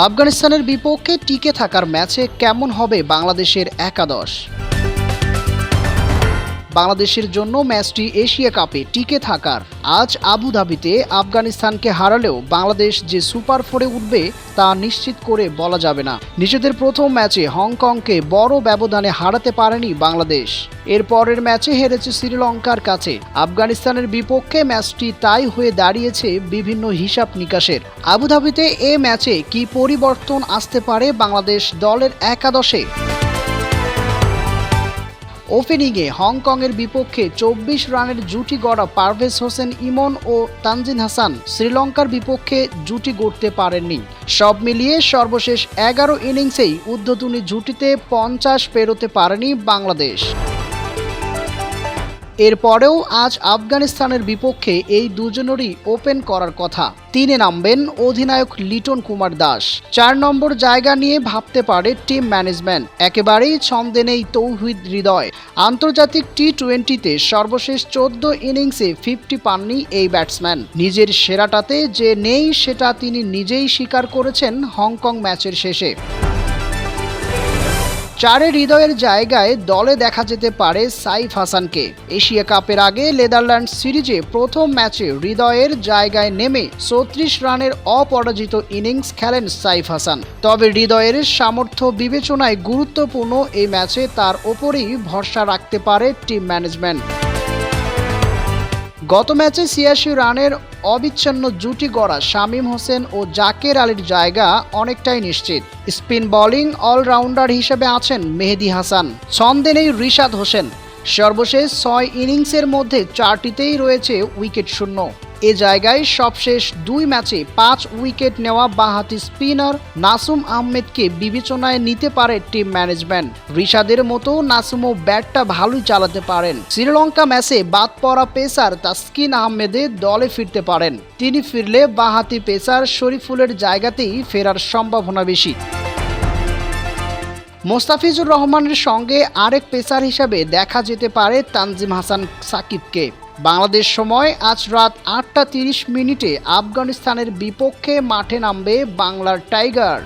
আফগানিস্তানের বিপক্ষে টিকে থাকার ম্যাচে কেমন হবে বাংলাদেশের একাদশ। বাংলাদেশের জন্য ম্যাচটি এশিয়া কাপে টিকে থাকার। আজ আবুধাবিতে আফগানিস্তানকে হারালেও বাংলাদেশ যে সুপার ফোরে উঠবে তা নিশ্চিত করে বলা যাবে না। নিজেদের প্রথম ম্যাচে হংকংকে বড় ব্যবধানে হারাতে পারেনি বাংলাদেশ। এর পরের ম্যাচে হেরেছে শ্রীলঙ্কার কাছে। আফগানিস্তানের বিপক্ষে ম্যাচটি তাই হয়ে দাঁড়িয়েছে বিভিন্ন হিসাব নিকাশের। আবুধাবিতে এ ম্যাচে কি পরিবর্তন আসতে পারে বাংলাদেশ দলের একাদশে। ওপেনিংয়ে হংকংয়ের বিপক্ষে 24 রানের জুটি গড়া পারভেজ হোসেন ইমন ও তানজিদ হাসান শ্রীলঙ্কার বিপক্ষে জুটি গড়তে পারেননি। সব মিলিয়ে সর্বশেষ 11 ইনিংসেই উদ্বোধনী জুটিতে 50 পেরোতে পারেনি বাংলাদেশ। এরপরেও আজ আফগানিস্তানের বিপক্ষে এই দুজনেরই ওপেন করার কথা। 3-এ নামবেন অধিনায়ক লিটন কুমার দাস। 4 নম্বর জায়গা নিয়ে ভাবতে পারে টিম ম্যানেজমেন্ট। একেবারেই ছন্দে নেই তৌহিদ হৃদয়। আন্তর্জাতিক টি-20তে সর্বশেষ 14 ইনিংসে 50 পাননি এই ব্যাটসম্যান। নিজের সেরাটাতে যে নেই সেটা তিনি নিজেই স্বীকার করেছেন হংকং ম্যাচের শেষে। 4-এ হৃদয়ের জায়গায় দলে দেখা যেতে পারে সাইফ হাসানকে। এশিয়া কাপের আগে নেদারল্যান্ডস সিরিজে প্রথম ম্যাচে হৃদয়ের জায়গায় নেমে 34 রানের অপরাজিত ইনিংস খেলেন সাইফ হাসান। তবে হৃদয়ের সামর্থ্য বিবেচনায় গুরুত্বপূর্ণ এই ম্যাচে তার ওপরই ভরসা রাখতে পারে টিম ম্যানেজমেন্ট। গত ম্যাচে 86 রানের অবিচ্ছিন্ন জুটি গড়া শামীম হোসেন ও জাকের আলীর জায়গা অনেকটাই নিশ্চিত। স্পিন বোলিং অলরাউন্ডার হিসেবে আছেন মেহেদী হাসান। ছন্দে নেই রিশাদ হোসেন। সর্বশেষ 6 ইনিংসের মধ্যে 4টিতেই রয়েছে উইকেট শূন্য। এ জায়গায় সবশেষ 2 ম্যাচে 5 উইকেট নেওয়া বাঁহাতি স্পিনার নাসুম আহমেদকে বিবেচনায় নিতে পারে টিম ম্যানেজমেন্ট। রিশাদের মতো নাসুমও ব্যাটটা ভালোই চালাতে পারেন। শ্রীলঙ্কা ম্যাচে বাদ পড়া পেসার তাসকিন আহমেদে দলে ফিরতে পারেন। তিনি ফিরলে বাঁহাতি পেসার শরীফুলের জায়গাতেই ফেরার সম্ভাবনা বেশি। মোস্তাফিজুর রহমানের সঙ্গে আরেক পেসার হিসাবে দেখা যেতে পারে তানজিম হাসান সাকিবকে। বাংলাদেশ সময় আজ রাত 8টা 30 মিনিটে আফগানিস্তানের বিপক্ষে মাঠে নামবে বাংলার টাইগার।